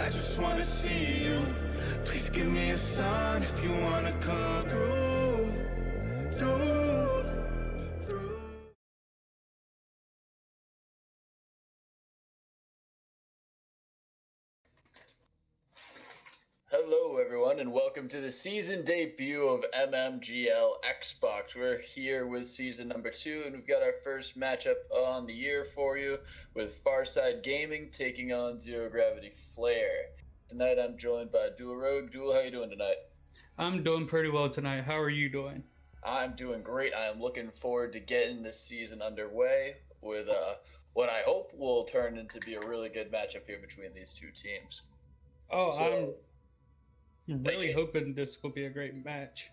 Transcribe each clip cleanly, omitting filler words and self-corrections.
I just wanna see you. Please give me a sign if you wanna come through. Hello everyone and welcome to the season debut of MMGL Xbox. We're here with season number 2 and we've got our first matchup on the year for you with Farside Gaming taking on ZeroGravity Flare. Tonight I'm joined by Dual Rogue. Dual, how you doing tonight? I'm doing pretty well tonight. How are you doing? I'm doing great. I am looking forward to getting this season underway with what I hope will turn into be a really good matchup here between these two teams. I'm really hoping this will be a great match.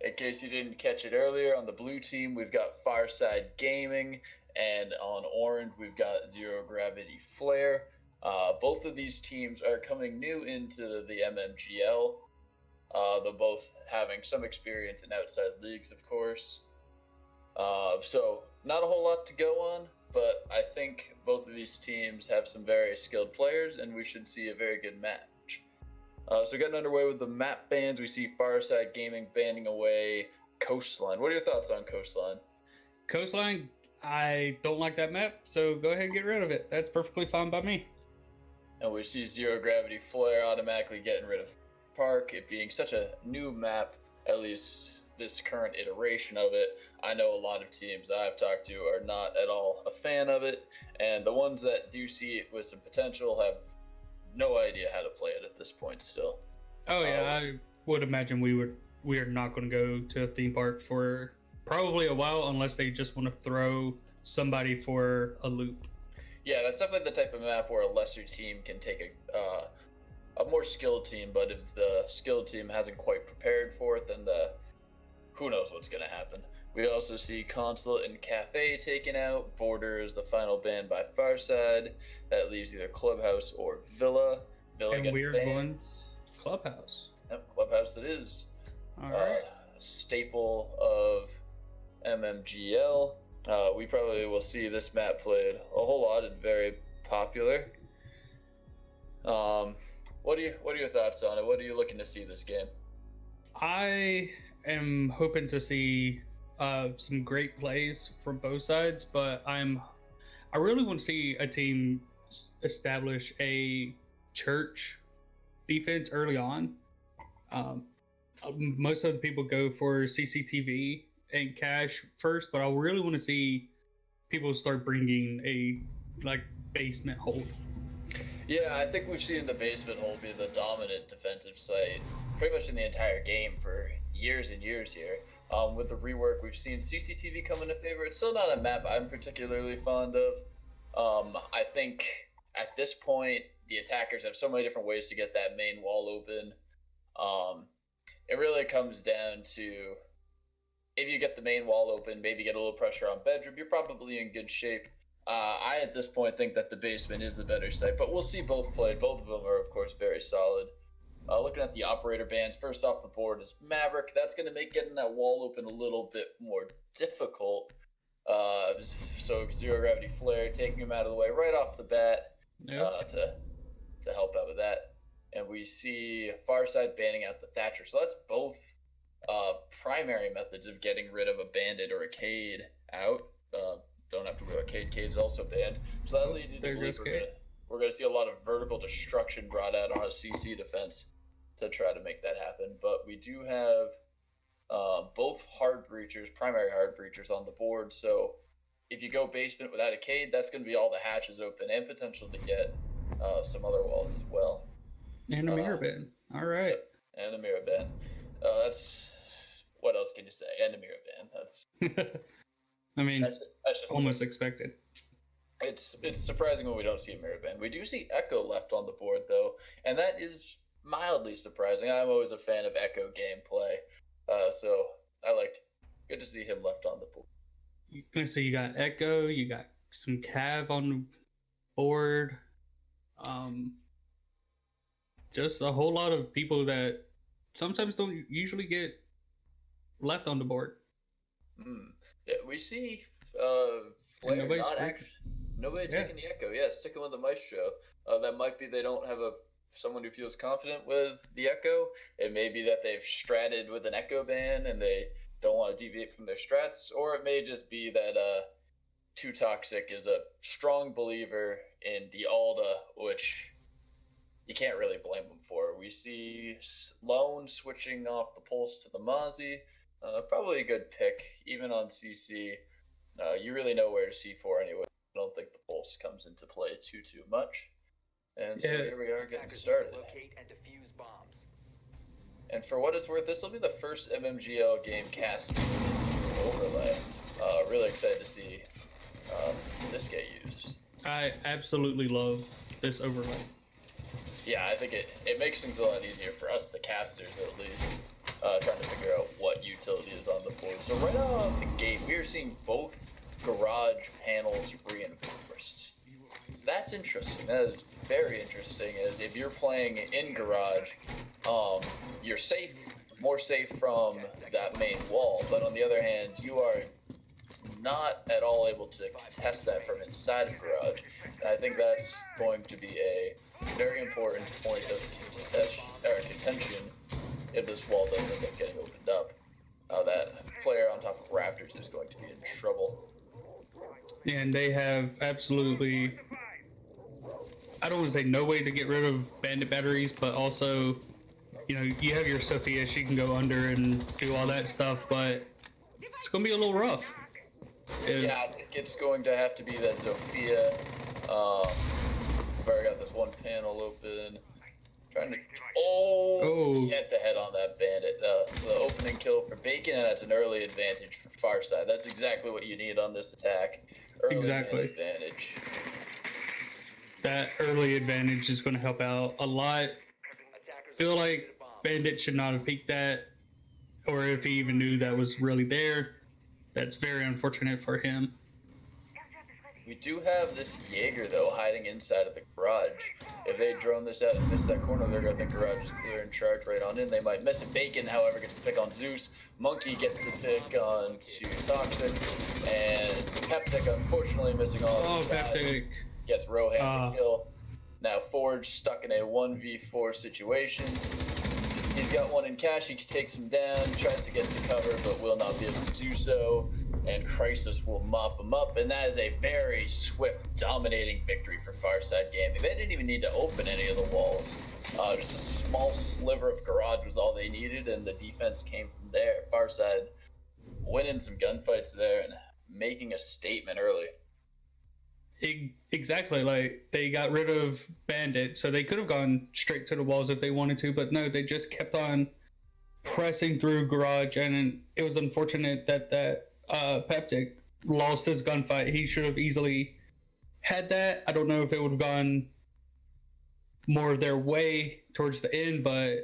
In case you didn't catch it earlier, on the blue team we've got Farside Gaming, and on orange we've got ZeroGravity Flare. Both of these teams are coming new into the MMGL. They're both having some experience in outside leagues, of course. So not a whole lot to go on, but I think both of these teams have some very skilled players, and we should see a very good match. So getting underway with the map bans, we see Farside Gaming banning away Coastline. What are your thoughts on Coastline? Coastline, I don't like that map, so go ahead and get rid of it. That's perfectly fine by me. And we see ZeroGravity Flare automatically getting rid of Park, it being such a new map, at least this current iteration of it. I know a lot of teams I've talked to are not at all a fan of it, and the ones that do see it with some potential have no idea how to play it at this point still. Oh yeah, I would imagine we are not going to go to a theme park for probably a while unless they just want to throw somebody for a loop. Yeah, that's definitely the type of map where a lesser team can take a more skilled team, but if the skilled team hasn't quite prepared for it, then who knows what's going to happen. We also see Consulate and Cafe taken out. Border is the final ban by Farside. That leaves either Clubhouse or Villa. Villa and we're going Clubhouse. Yep, Clubhouse it is. All right. Staple of MMGL. We probably will see this map played a whole lot and very popular. What are your thoughts on it? What are you looking to see this game? I am hoping to see some great plays from both sides, but I really want to see a team establish a church defense early on. Most of the people go for CCTV and cash first, but I really want to see people start bringing a basement hold. Yeah, I think we've seen the basement hold be the dominant defensive site pretty much in the entire game for years and years here. With the rework, we've seen CCTV come into favor. It's still not a map I'm particularly fond of. I think at this point, the attackers have so many different ways to get that main wall open. It really comes down to, if you get the main wall open, maybe get a little pressure on bedroom, you're probably in good shape. I, at this point, think that the basement is the better site, but we'll see both played. Both of them are, of course, very solid. Looking at the operator bans, first off the board is Maverick. That's going to make getting that wall open a little bit more difficult. So ZeroGravity Flare taking him out of the way right off the bat to help out with that. And we see Farside banning out the Thatcher. So that's both primary methods of getting rid of a bandit or a Cade out. Don't have to worry about Cade. Cade's also banned. So that leads you to believe we're going to see a lot of vertical destruction brought out on a CC defense to try to make that happen. But we do have both hard breachers, primary hard breachers on the board. So if you go basement without a Cade, that's going to be all the hatches open and potential to get some other walls as well. And a mirror ban. All right. And a mirror ban. That's, what else can you say? And a mirror ban. That's I mean, that's just almost expected. It's surprising when we don't see a mirror ban. We do see Echo left on the board though, and that is mildly surprising. I'm always a fan of Echo gameplay, so good to see him left on the board. So you got Echo, you got some Cav on the board, just a whole lot of people that sometimes don't usually get left on the board. Yeah, we see Flare nobody taking the Echo. Yeah, sticking with the Maestro. That might be they don't have a someone who feels confident with the Echo. It may be that they've stratted with an Echo ban and they don't want to deviate from their strats, or it may just be that Too Toxic is a strong believer in the Alda, which you can't really blame him for. We see Lone switching off the Pulse to the Mozzie. Probably a good pick, even on CC. You really know where to C4 anyway. I don't think the Pulse comes into play too much. And so here we are getting started. And for what it's worth, this will be the first MMGL game cast with this overlay. Really excited to see this get used. I absolutely love this overlay. Yeah, I think it makes things a lot easier for us, the casters at least, trying to figure out what utility is on the board. So right out of the gate, we are seeing both garage panels reinforced. That's interesting. That is very interesting, as if you're playing in garage, you're safe, more safe from that main wall, but on the other hand, you are not at all able to contest that from inside of garage. And I think that's going to be a very important point of contention if this wall does end up getting opened up. That player on top of Raptors is going to be in trouble. And they have absolutely, I don't want to say no way to get rid of bandit batteries, but also, you know, you have your Sophia, she can go under and do all that stuff, but it's going to be a little rough. Yeah, I think it's going to have to be that Sophia. I've already got this one panel open. Trying to get the head on that bandit. The opening kill for Bacon, and that's an early advantage for Farside. That's exactly what you need on this attack. Early advantage. That early advantage is going to help out a lot. Feel like Bandit should not have peeked that, or if he even knew that was really there. That's very unfortunate for him. We do have this Jaeger, though, hiding inside of the garage. If they drone this out and miss that corner, they're going to think garage is clear and charge right on in. They might miss it. Bacon, however, gets the pick on Zeus. Monkey gets the pick on Too Toxic. And Peptic, unfortunately, missing all of his guys, gets Rohan to kill. Now Forge stuck in a 1v4 situation. He's got one in cash, he takes him down, tries to get to cover, but will not be able to do so. And Crisis will mop him up, and that is a very swift, dominating victory for Farside Gaming. They didn't even need to open any of the walls. Just a small sliver of garage was all they needed, and the defense came from there. Farside winning some gunfights there and making a statement early. Exactly, like they got rid of Bandit, so they could have gone straight to the walls if they wanted to, but no, they just kept on pressing through garage, and it was unfortunate that Peptic lost his gunfight. He should have easily had that. I don't know if it would have gone more their way towards the end, but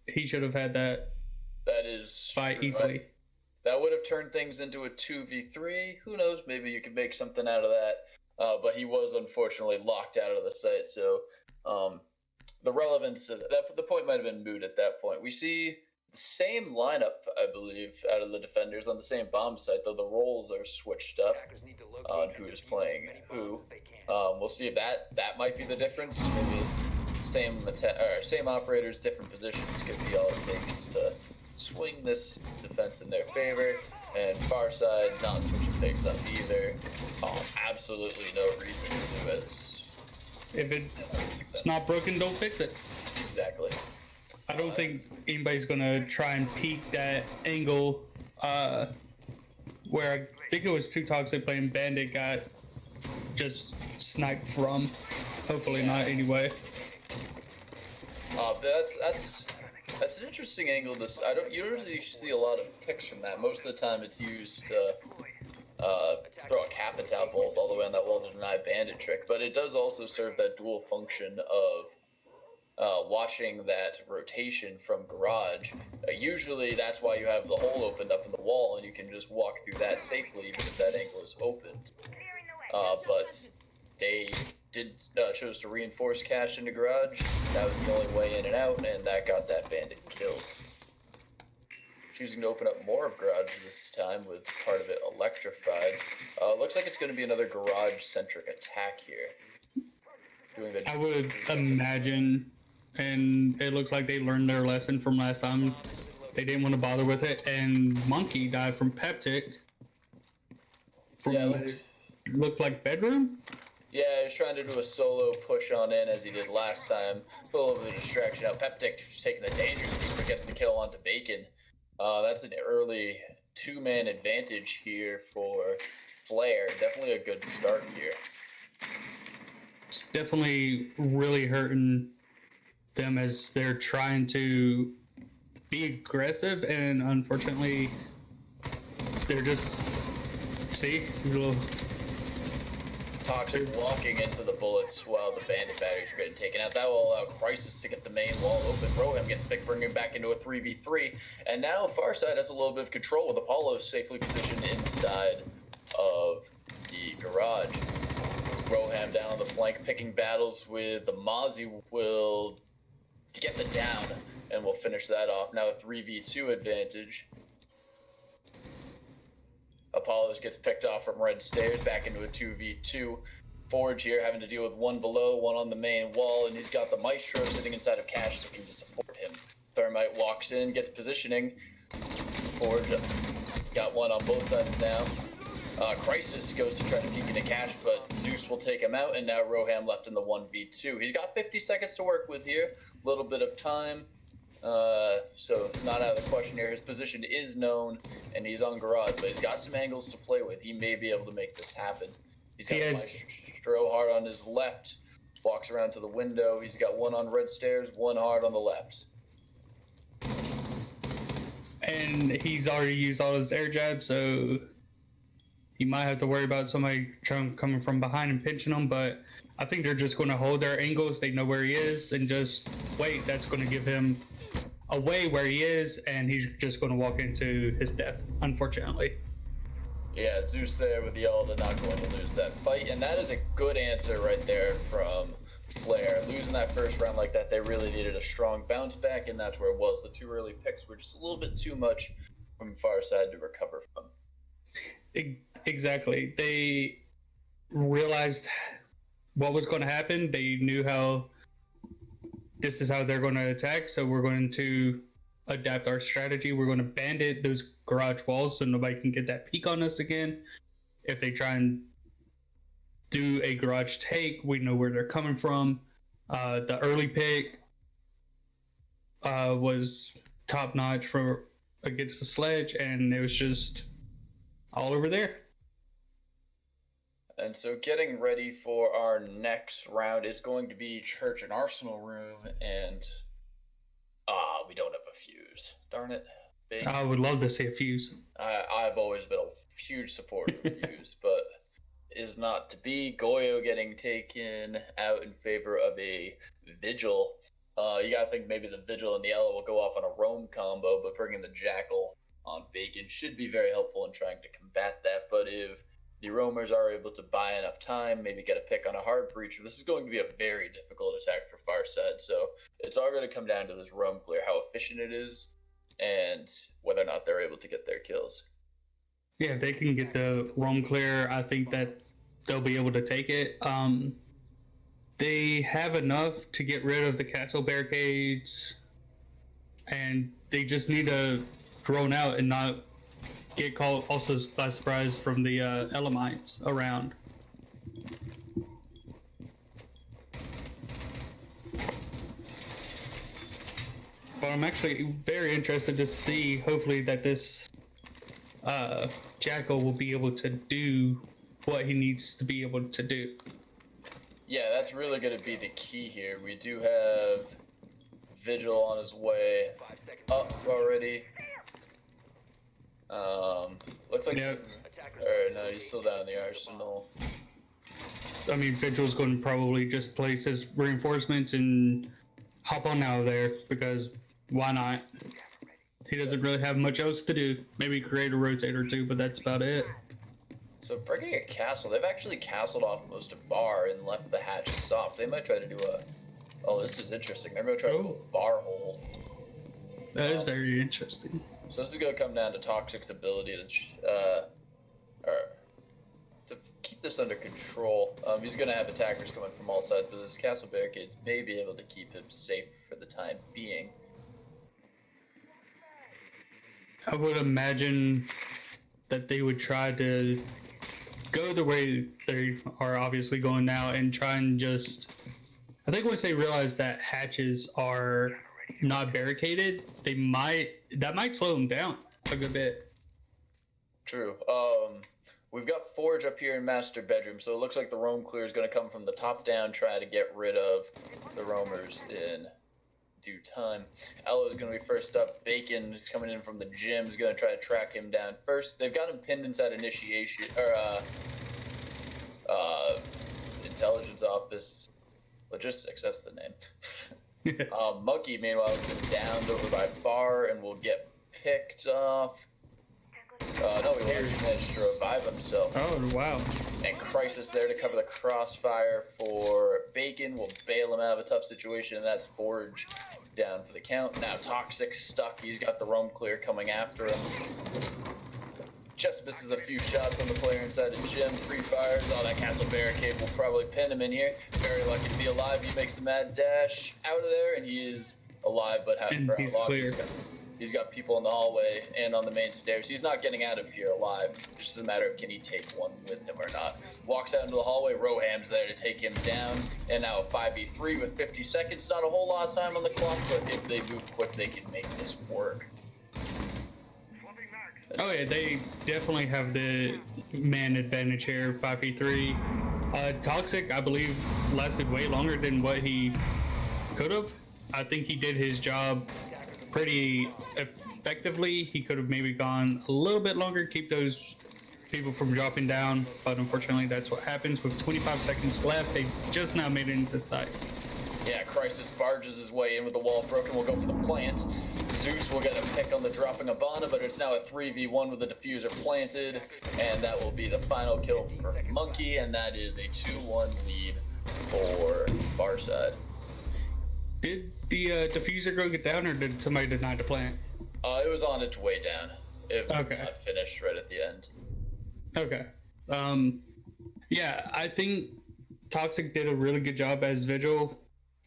he should have had that. That is fight easily. Right? That would have turned things into a 2v3. Who knows? Maybe you could make something out of that. But he was unfortunately locked out of the site, so the relevance of that, the point might have been moot at that point. We see the same lineup, I believe, out of the defenders on the same bomb site, though the roles are switched up on who is playing who. We'll see if that might be the difference. Maybe same operators, different positions could be all it takes to swing this defense in their favor. And Farside not switching pigs up either. Absolutely no reason to, as if it's not broken, don't fix it. Exactly. I don't think anybody's gonna try and peek that angle where I think it was Too Toxic playing Bandit got just sniped from. Hopefully not anyway. That's an interesting angle. I don't usually see a lot of picks from that. Most of the time, it's used to throw a cap and tap balls all the way on that wall to deny Bandit trick. But it does also serve that dual function of watching that rotation from garage. Usually, that's why you have the hole opened up in the wall, and you can just walk through that safely, even if that angle is opened. But they chose to reinforce cash into garage. That was the only way in and out, and that got that bandit killed. Choosing to open up more of garage this time with part of it electrified. Looks like it's going to be another garage-centric attack here. doing the. I would imagine, and it looks like they learned their lesson from last time. They didn't want to bother with it, and Monkey died from Peptic. From looked like bedroom. Yeah, he's trying to do a solo push on in as he did last time. A little bit of a distraction. Now Peptic taking the dangerous sweep but gets the kill onto Bacon. That's an early two-man advantage here for Flare. Definitely a good start here. It's definitely really hurting them as they're trying to be aggressive, and unfortunately, they're just little. Toxic walking into the bullets while the bandit batteries are getting taken out. That will allow Crisis to get the main wall open. Rohan gets picked, bringing him back into a 3v3. And now Farside has a little bit of control with Apollo safely positioned inside of the garage. Rohan down on the flank, picking battles with the Mozzie will get the down, and we'll finish that off. Now a 3v2 advantage. Apollos gets picked off from red stairs back into a 2v2. Forge here having to deal with one below, one on the main wall, and he's got the Maestro sitting inside of Cash looking to support him. Thermite walks in, gets positioning. Forge got one on both sides now. Crisis goes to try to peek into Cash, but Zeus will take him out, and now Rohan left in the 1v2. He's got 50 seconds to work with here. A little bit of time. So not out of the question here. His position is known, and he's on garage, but he's got some angles to play with. He may be able to make this happen. He's got Maestro hard on his left. Walks around to the window. He's got one on red stairs, one hard on the left. And he's already used all his air jabs, so he might have to worry about somebody coming from behind and pinching him, but I think they're just going to hold their angles. They know where he is and just wait. That's going to give him away where he is, and he's just going to walk into his death, unfortunately. Yeah, Zeus there with the Alda, not going to lose that fight, and that is a good answer right there from Flare. Losing that first round like that, they really needed a strong bounce back, and that's where it was. The two early picks were just a little bit too much from Farside to recover from. Exactly. They realized what was going to happen. They knew how this is how they're going to attack, so we're going to adapt our strategy. We're going to bandit those garage walls so nobody can get that peek on us again. If they try and do a garage take, we know where they're coming from. The early pick was top notch for against the sledge, and it was just all over there. And so getting ready for our next round is going to be Church and Arsenal Room, and we don't have a fuse. Darn it. Big. I would love to see a fuse. I've always been a huge supporter of fuse, but is not to be. Goyo getting taken out in favor of a Vigil. You gotta think maybe the Vigil and the Ella will go off on a roam combo, but bringing the Jackal on Bacon should be very helpful in trying to combat that. But if the roamers are able to buy enough time, maybe get a pick on a hard breacher, this is going to be a very difficult attack for Farside. So it's all going to come down to this roam clear, how efficient it is, and whether or not they're able to get their kills. Yeah, if they can get the roam clear, I think that they'll be able to take it. They have enough to get rid of the castle barricades, and they just need to drone out and not get caught also by surprise from the Elamites around. But I'm actually very interested to see, hopefully, that this Jackal will be able to do what he needs to be able to do. Yeah, that's really going to be the key here. We do have Vigil on his way up already. Looks like... Yep. Or no, he's still down in the Arsenal. I mean, Vigil's going to probably just place his reinforcements and hop on out of there, because why not? He doesn't really have much else to do. Maybe create a rotate or two, but that's about it. So bringing a castle, they've actually castled off most of bar and left the hatch soft. They might try to do a... Oh, this is interesting. They're going to try to do a bar hole. That is very interesting. So this is going to come down to Toxic's ability to keep keep this under control. He's going to have attackers coming from all sides, but those castle barricades may be able to keep him safe for the time being. I would imagine that they would try to go the way they are obviously going now and try and just... I think once they realize that hatches are not barricaded, that might slow them down a good bit. True. We've got Forge up here in Master Bedroom, so it looks like the roam clear is going to come from the top down, try to get rid of the roamers in due time. Ella is going to be first up. Bacon is coming in from the gym, is going to try to track him down first. They've got him pinned inside initiation, or intelligence office. Logistics, that's the name. Monkey, meanwhile, has been downed over by Bar and will get picked off. No, he managed to revive himself. Oh, wow. And Crisis there to cover the crossfire for Bacon. Will bail him out of a tough situation, and that's Forge down for the count. Now Toxic stuck. He's got the roam clear coming after him. Just misses a few shots on the player inside the gym. Free fires. Oh, that castle barricade will probably pin him in here. Very lucky to be alive. He makes the mad dash out of there, and he is alive, but he's clear. He's got people in the hallway and on the main stairs. He's not getting out of here alive. Just a matter of can he take one with him or not. Walks out into the hallway. Roham's there to take him down. And now a 5v3 with 50 seconds. Not a whole lot of time on the clock, but if they move quick, they can make this work. Oh yeah, they definitely have the man advantage here, 5v3. Toxic, I believe, lasted way longer than what he could have. I think he did his job pretty effectively. He could have maybe gone a little bit longer, keep those people from dropping down, but unfortunately that's what happens. With 25 seconds left, they just now made it into sight. Yeah, Crisis barges his way in with the wall broken. We'll go for the plant. Zeus will get a pick on the dropping Abana, but it's now a 3v1 with the diffuser planted, and that will be the final kill for Monkey, and that is a 2-1 lead for Farside. Did the diffuser go get down, or did somebody deny the plant? It was on its way down. It was Okay. not finished right at the end. Okay. Yeah, I think Toxic did a really good job as Vigil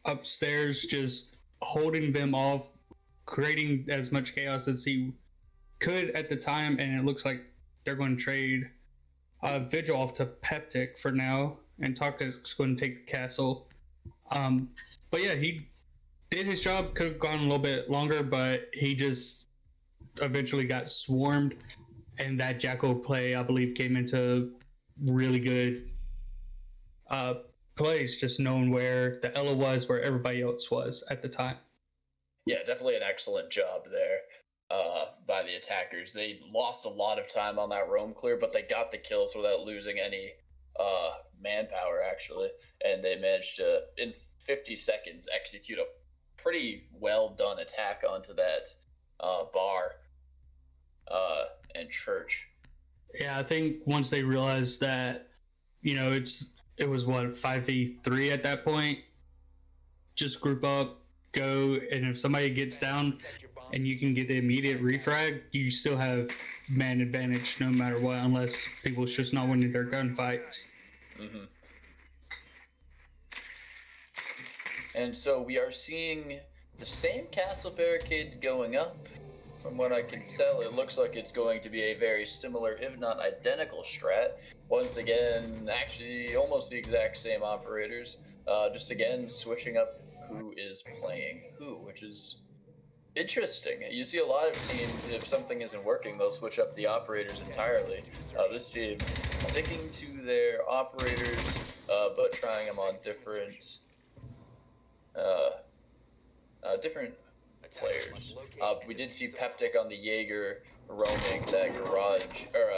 upstairs, just holding them off, creating as much chaos as he could at the time, and it looks like they're going to trade Vigil off to Peptic for now, and Toxic's going to take the castle. But yeah, he did his job. Could have gone a little bit longer, but he just eventually got swarmed, and that Jackal play, I believe, came into really good place, just knowing where the Ella was, where everybody else was at the time. Yeah, definitely an excellent job there by the attackers. They lost a lot of time on that roam clear, but they got the kills without losing any manpower, actually. And they managed to, in 50 seconds, execute a pretty well done attack onto that bar and church. Yeah, I think once they realized that, it was what, 5v3 at that point, just group up, go, and if somebody gets down and you can get the immediate refrag, you still have man advantage no matter what, unless people's just not winning their gunfights. Mm-hmm. And so we are seeing the same castle barricades going up. From what I can tell, it looks like it's going to be a very similar, if not identical, strat. Once again, actually almost the exact same operators. Just again, switching up who is playing who, which is interesting. You see a lot of teams, if something isn't working, they'll switch up the operators entirely. This team sticking to their operators, but trying them on different players. We did see Peptic on the Jaeger roaming that garage, or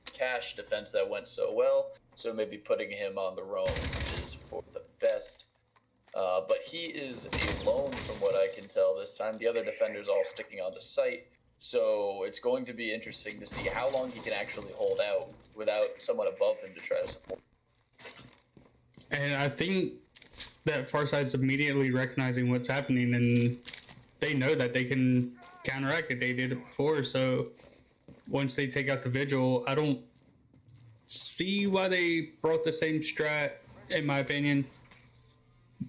cache defense that went so well, so maybe putting him on the roam is for the best. But he is alone from what I can tell this time. The other defenders all sticking on the site, so it's going to be interesting to see how long he can actually hold out without someone above him to try to support. And I think that Farside's immediately recognizing what's happening, and they know that they can counteract it. They did it before, so once they take out the Vigil, I don't see why they brought the same strat, in my opinion.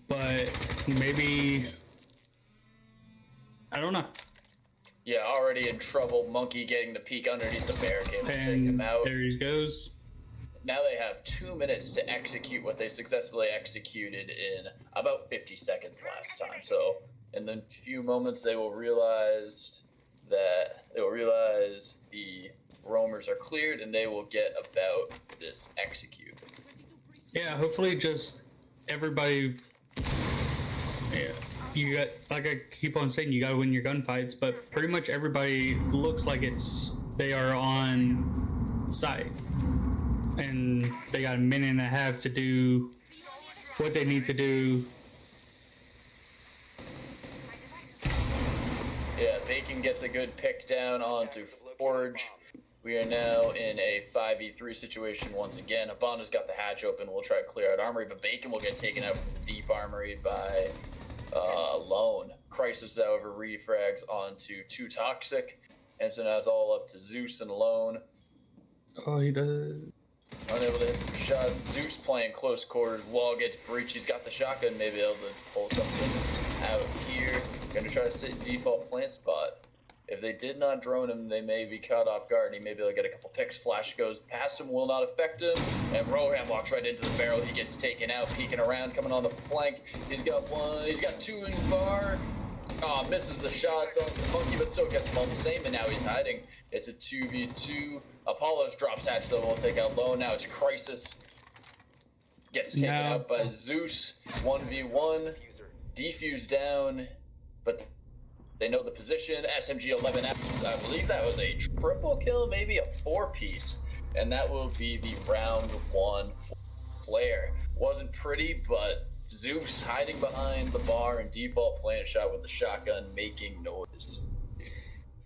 But maybe, I don't know. Yeah, already in trouble. Monkey getting the peek underneath the barricade to take him And out. there he goes. Now they have 2 minutes to execute what they successfully executed in about 50 seconds last time. So in the few moments they will realize the roamers are cleared and they will get about this execute. Yeah, hopefully just everybody. Yeah, you got, like I keep on saying, you gotta win your gunfights, but pretty much everybody looks like they are on site. And they got a minute and a half to do what they need to do. Yeah, Bacon gets a good pick down onto Forge. We are now in a 5v3 situation once again. Habana's got the hatch open. We'll try to clear out Armory, but Bacon will get taken out from the deep Armory by Lone. Crisis, however, refrags onto 2 Toxic. And so now it's all up to Zeus and Lone. Oh, he does. Unable to hit some shots. Zeus playing close quarters. Wall gets breached. He's got the shotgun. Maybe able to pull something out here. Gonna try to sit in default plant spot. If they did not drone him, they may be caught off guard. He may be able to get a couple picks. Flash goes past him, will not affect him. And Rohan walks right into the barrel. He gets taken out, peeking around, coming on the flank. He's got 1, he's got 2 in bar. Misses the shots on the Monkey, but still gets them all the same. And now he's hiding. It's a 2v2. Apollo's drops hatch, though. We'll take out Low. Now it's Crisis. Gets taken out by Zeus. 1v1. Defuse down. But they know the position. SMG 11, I believe that was a triple kill, maybe a 4-piece. And that will be the round 1 flare. Wasn't pretty, but Zeus hiding behind the bar and default plant shot with the shotgun making noise.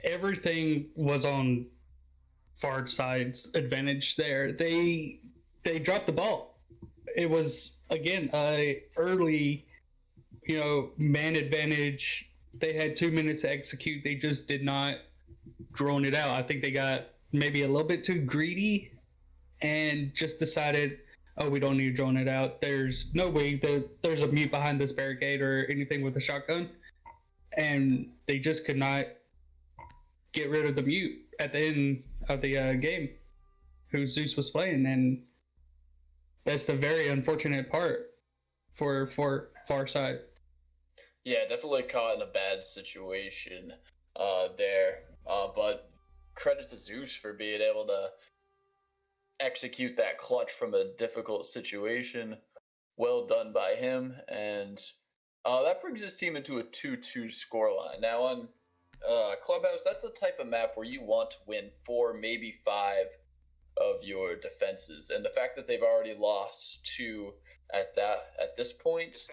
Everything was on Farside's advantage there. They dropped the ball. It was, again, a early, man advantage. They had 2 minutes to execute. They just did not drone it out. I think they got maybe a little bit too greedy and just decided, oh, we don't need to drone it out. There's no way that there's a mute behind this barricade or anything with a shotgun. And they just could not get rid of the mute at the end of the game who Zeus was playing. And that's the very unfortunate part for Farside. Yeah, definitely caught in a bad situation there. But credit to Zeus for being able to execute that clutch from a difficult situation. Well done by him. And that brings his team into a 2-2 scoreline. Now on Clubhouse, that's the type of map where you want to win 4, maybe 5 of your defenses. And the fact that they've already lost 2 at this point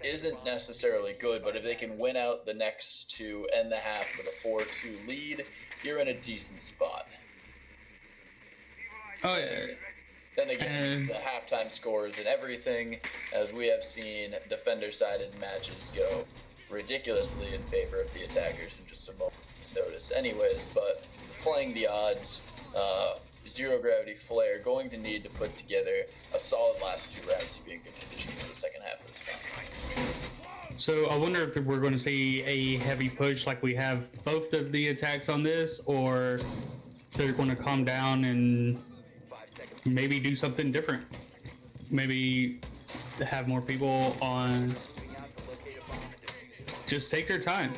isn't necessarily good, but if they can win out the next 2, end the half with a 4-2 lead, you're in a decent spot. Oh yeah. Then again, the halftime scores and everything, as we have seen defender-sided matches go ridiculously in favor of the attackers in just a moment's notice anyways, but playing the odds, ZeroGravity Flare going to need to put together a solid last 2 rounds to be in good position for the second half of this round. So I wonder if we're going to see a heavy push like we have both of the attacks on this, or they're going to calm down and maybe do something different. Maybe have more people on. Just take their time.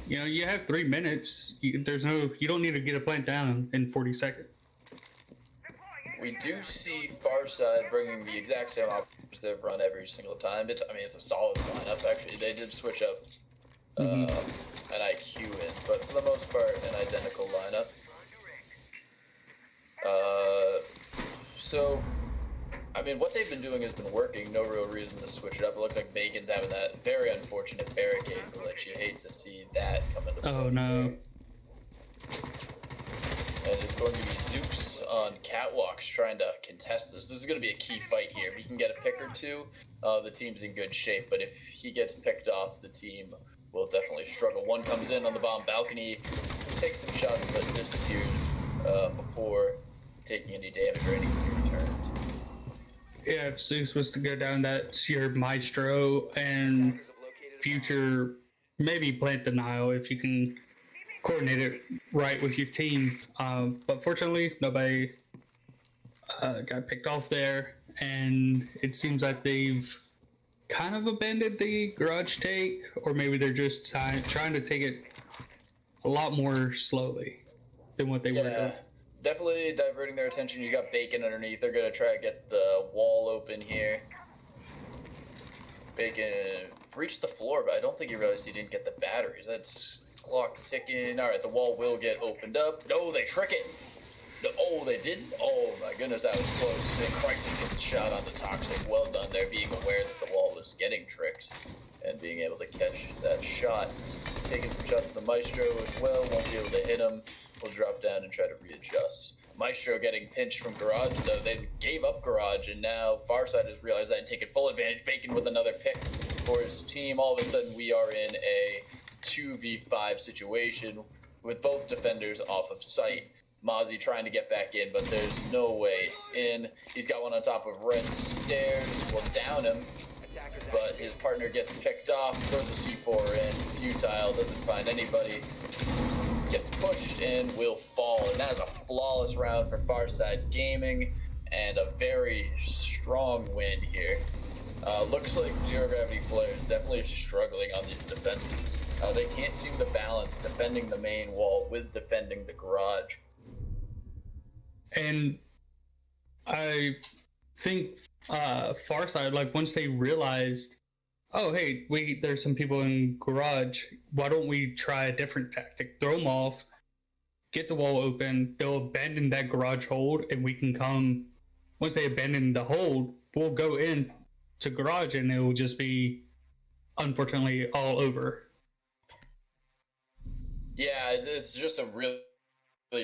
You have 3 minutes. You don't need to get a plant down in 40 seconds. We do see Farside bringing the exact same options they've run every single time. It's a solid lineup, actually. They did switch up an IQ in, but for the most part, an identical lineup. So, what they've been doing has been working. No real reason to switch it up. It looks like Bacon's having that very unfortunate barricade glitch. You hate to see that come into play. Oh, no. And it's going to be Zeus on catwalks trying to contest this. This is going to be a key fight here. If he can get a pick or 2, the team's in good shape. But if he gets picked off, the team will definitely struggle. One comes in on the bomb balcony, takes some shots, but disappears before taking any damage or any return. yeah, if Zeus was to go down, that's your maestro and future, maybe plant denial if you can coordinate it right with your team. But fortunately, nobody got picked off there, and it seems like they've kind of abandoned the garage take, or maybe they're just trying to take it a lot more slowly than what they were doing. Definitely diverting their attention. You got Bacon underneath. They're gonna try to get the wall open here. Bacon breached the floor, but I don't think he realized he didn't get the batteries. That's clock ticking. All right, the wall will get opened up. No, they trick it. No, oh, they didn't? Oh my goodness, that was close. The Crisis gets a shot on the Toxic. Well done there, being aware that the wall was getting tricked and being able to catch that shot. Taking some shots from the Maestro as well. Won't be able to hit him. Will drop down and try to readjust. Maestro getting pinched from Garage, though. They gave up Garage, and now Farside has realized that and taken full advantage. Bacon with another pick for his team. All of a sudden, we are in a 2v5 situation with both defenders off of sight. Mozzie trying to get back in, but there's no way in. He's got one on top of red stairs. Will down him, but his partner gets picked off. Throws a C4 in. Futile. Doesn't find anybody. Gets pushed and will fall. And that is a flawless round for Farside Gaming and a very strong win here. Looks like ZeroGravity Flare is definitely struggling on these defenses. They can't seem to balance defending the main wall with defending the garage. And I think Farside, like once they realized, oh hey, there's some people in garage, why don't we try a different tactic? Throw them off, get the wall open, they'll abandon that garage hold, and we can come, once they abandon the hold, we'll go in to garage and it will just be, unfortunately, all over. Yeah, it's just a really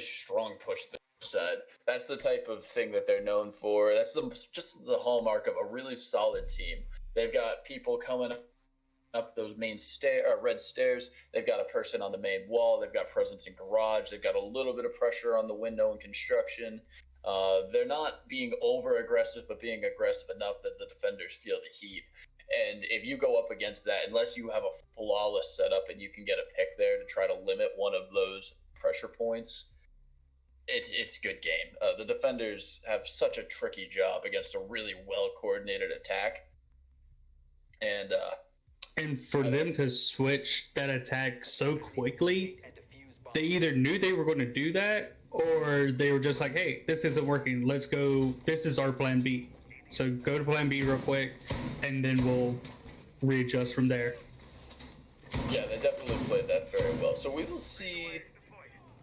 strong push side. That's the type of thing that they're known for. That's just the hallmark of a really solid team. They've got people coming up those main red stairs. They've got a person on the main wall. They've got presence in garage. They've got a little bit of pressure on the window and construction. They're not being over aggressive, but being aggressive enough that the defenders feel the heat. And if you go up against that, unless you have a flawless setup and you can get a pick there to try to limit one of those pressure points, it's good game. The defenders have such a tricky job against a really well-coordinated attack. And for them to switch that attack so quickly, they either knew they were going to do that, or they were just like, hey, this isn't working. Let's go. This is our plan B. So go to plan B real quick, and then we'll readjust from there. Yeah, they definitely played that very well. So we will see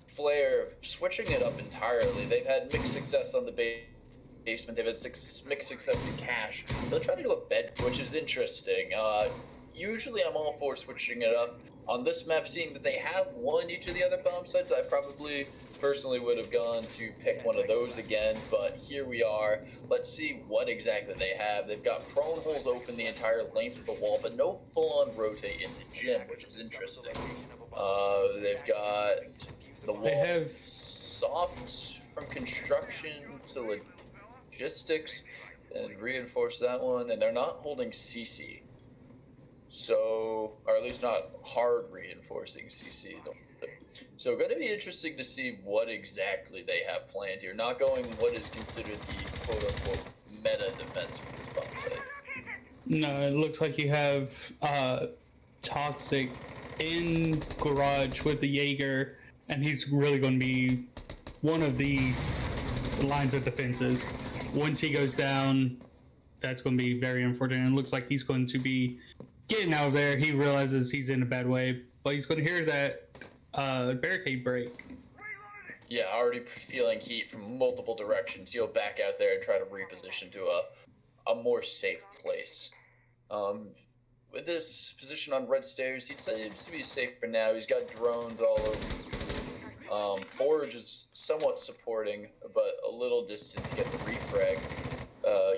Flare switching it up entirely. They've had mixed success on the basement. They've had mixed success in cash. They'll try to do a bed, which is interesting. Usually I'm all for switching it up. On this map, seeing that they have won each of the other bomb sites, I probably personally would have gone to pick one of those again, but here we are. Let's see what exactly they have. They've got prone holes open the entire length of the wall, but no full-on rotate in the gym, which is interesting. They've got the wall soft from construction to logistics, and reinforce that one, and they're not holding CC. So, or at least not hard reinforcing CC. So going to be interesting to see what exactly they have planned here. Not going what is considered the quote-unquote meta defense for this bomb site. No, it looks like you have Toxic in garage with the Jaeger, and he's really going to be one of the lines of defenses. Once he goes down, that's going to be very unfortunate. It looks like he's going to be getting out of there. He realizes he's in a bad way, but he's going to hear that barricade break. Yeah, already feeling heat from multiple directions. He'll back out there and try to reposition to a more safe place. With this position on red stairs, he seems to be safe for now. He's got drones all over. Forge is somewhat supporting, but a little distant to get the refrag.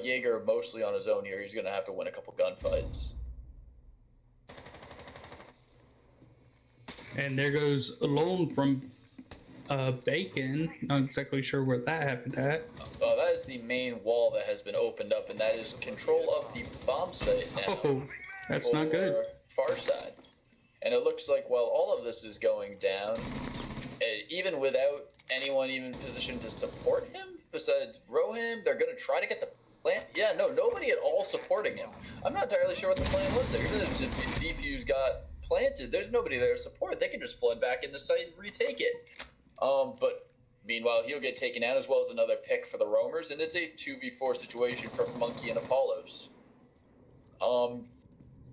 Jaeger mostly on his own here. He's going to have to win a couple gunfights. And there goes alone from Bacon. Not exactly sure where that happened at. That has the main wall that has been opened up, and that is control of the bomb site now. Oh, that's not good. Farside. And it looks like while all of this is going down, even without anyone even positioned to support him, besides Rohim, they're going to try to get the plant. Yeah, no, nobody at all supporting him. I'm not entirely sure what the plan was there. Even if defuse got planted, there's nobody there to support. They can just flood back into site and retake it. But meanwhile, he'll get taken out as well as another pick for the roamers, and it's a 2v4 situation for Monkey and Apollos.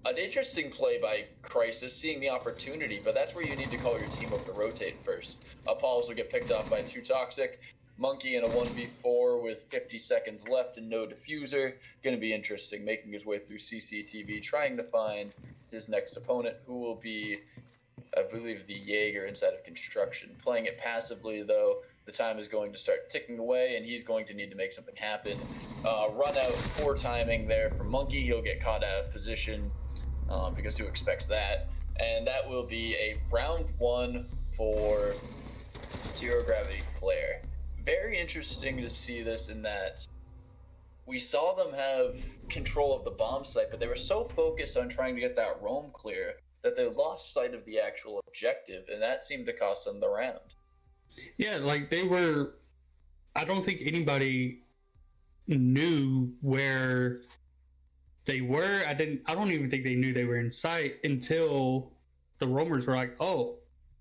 An interesting play by Crisis, seeing the opportunity, but that's where you need to call your team up to rotate first. Apollos will get picked off by 2 Toxic. Monkey in a 1v4 with 50 seconds left and no diffuser. Going to be interesting, making his way through CCTV, trying to find his next opponent, who will be, I believe, the Jaeger inside of construction. Playing it passively, though, the time is going to start ticking away, and he's going to need to make something happen. Run out poor timing there for Monkey. He'll get caught out of position because who expects that? And that will be a round 1 for ZeroGravity Flare. Very interesting to see this in that we saw them have control of the bomb site, but they were so focused on trying to get that roam clear that they lost sight of the actual objective, and that seemed to cost them the round. Yeah, like they were. I don't think anybody knew where they were. I don't even think they knew they were in sight until the roamers were like, "Oh,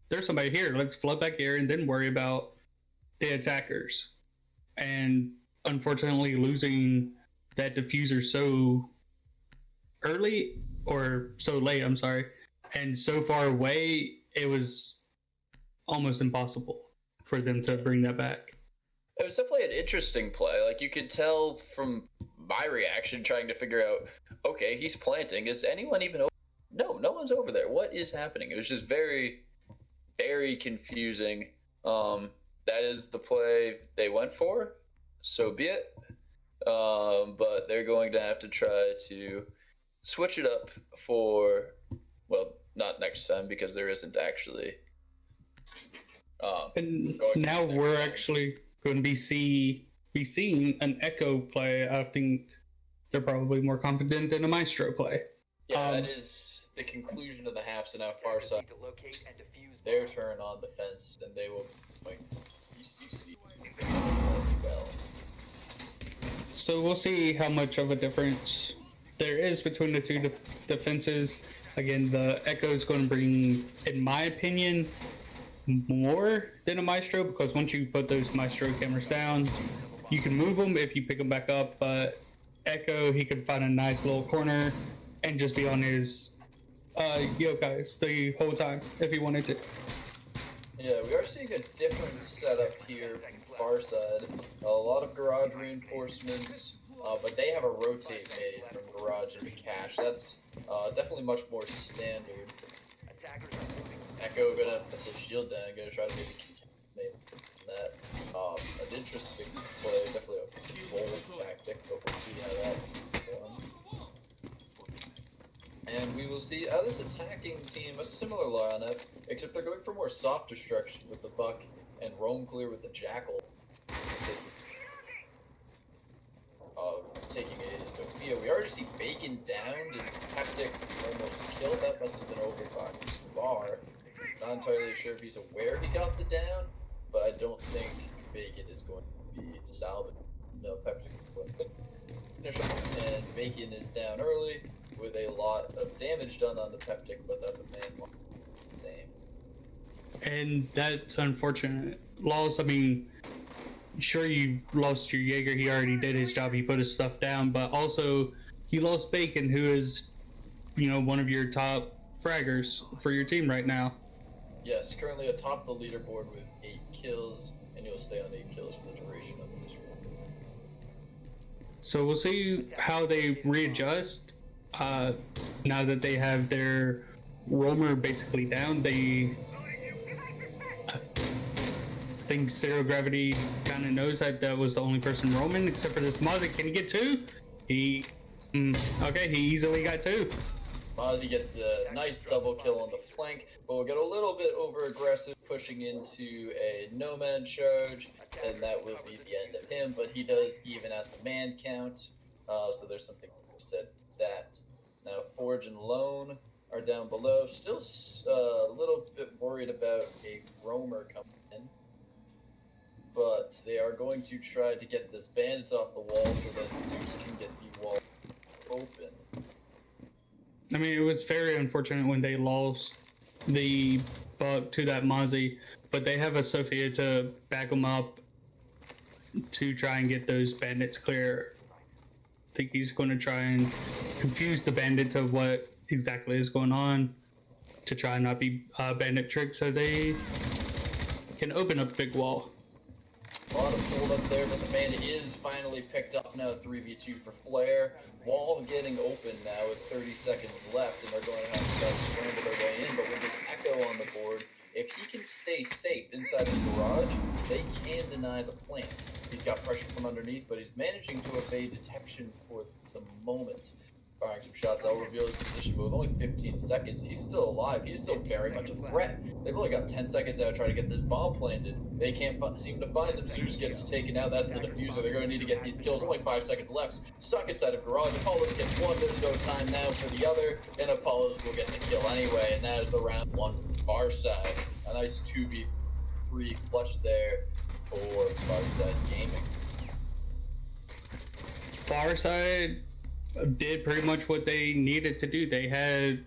there's somebody here. Let's flood back here and then worry about the attackers." And unfortunately, losing that diffuser so early or so late, I'm sorry, and so far away, it was almost impossible for them to bring that back. It was definitely an interesting play. Like, you could tell from my reaction trying to figure out, okay, he's planting. Is anyone even over? No one's over there. What is happening? It was just very, very confusing. That is the play they went for. So be it. But they're going to have to try to switch it up for, well, not next time because there isn't actually. And now we're actually going to be seeing an Echo play. I think they're probably more confident than a Maestro play. Yeah, that is the conclusion of the half. So now Farside, their turn on defense, and they will point BCC well. So we'll see how much of a difference there is between the two defenses. Again, the Echo is going to bring, in my opinion, more than a Maestro, because once you put those Maestro cameras down, you can move them if you pick them back up, but Echo, he could find a nice little corner and just be on his yokais the whole time if he wanted to. Yeah, we are seeing a different setup here from Farside. A lot of garage reinforcements, but they have a rotate made from garage into cache. That's definitely much more standard. Echo gonna put the shield down, gonna try to maybe contain that. An interesting play, definitely a bold tactic, but we'll see how that goes. And we will see how this attacking team, a similar lineup, except they're going for more soft destruction with the Buck and roam clear with the Jackal. Taking a Sophia. We already see Bacon downed and Hectic almost killed. That must have been over by Bar. Not entirely sure if he's aware he got the down, but I don't think Bacon is going to be salvaged. No, Hectic is going to finish him, and Bacon is down early with a lot of damage done on the Peptic, but that's a man same. And that's unfortunate. Loss, I mean, sure, you lost your Jaeger, he already did his job, he put his stuff down, but also you lost Bacon, who is, you know, one of your top fraggers for your team right now. Yes, currently atop the leaderboard with 8 kills, and he'll stay on 8 kills for the duration of this run. So we'll see how they readjust now that they have their roamer basically down. I think ZeroGravity kind of knows that was the only person roaming, except for this Mozzie. Can he get 2? Okay, he easily got 2. Mozzie gets the nice double kill on the flank, but we'll get a little bit over aggressive, pushing into a nomad charge, and that will be the end of him. But he does even at the man count, so there's something said for that. Now Forge and Lone are down below, still a little bit worried about a roamer coming in, but they are going to try to get this bandit off the wall so that Zeus can get the wall open. I mean, it was very unfortunate when they lost the buck to that Mozzie, but they have a Sophia to back them up to try and get those bandits clear. I think he's going to try and confuse the bandits of what exactly is going on to try and not be bandit tricked so they can open up the big wall. A lot of hold up there, but the bandit is finally picked up now. 3v2 for Flare. Wall getting open now with 30 seconds left, and they're going to have to start scramble their way in. But with this Echo on the board, if he can stay safe inside the garage, they can deny the plant. He's got pressure from underneath, but he's managing to evade detection for the moment. Firing some shots, that'll reveal his position, but with only 15 seconds, he's still alive. He's still very much a threat. They've only got 10 seconds now to try to get this bomb planted. They can't seem to find him. Zeus gets taken out. That's the diffuser. They're going to need to get these kills. Only 5 seconds left. Stuck inside of garage. Apollos gets one. There's no time now for the other, and Apollos will get the kill anyway, and that is the round one Farside. A nice 2v3 clutch there for Farside Gaming. Farside did pretty much what they needed to do. They had,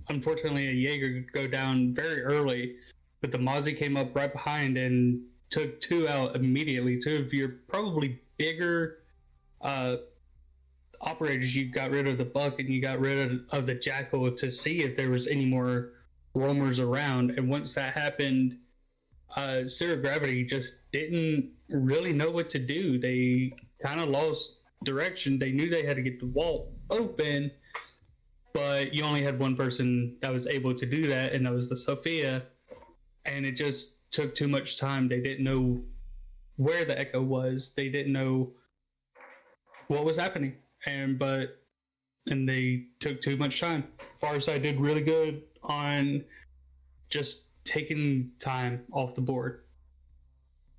unfortunately, a Jaeger go down very early, but the Mozzie came up right behind and took two out immediately. Two of your probably bigger operators. You got rid of the buck and you got rid of the jackal to see if there was any more roamers around. And once that happened, ZeroGravity just didn't really know what to do. They kind of lost direction. They knew they had to get the wall open, but you only had one person that was able to do that, and that was the Sophia, and it just took too much time. They didn't know where the Echo was. They didn't know what was happening, and they took too much time. Farside did really good on just taking time off the board.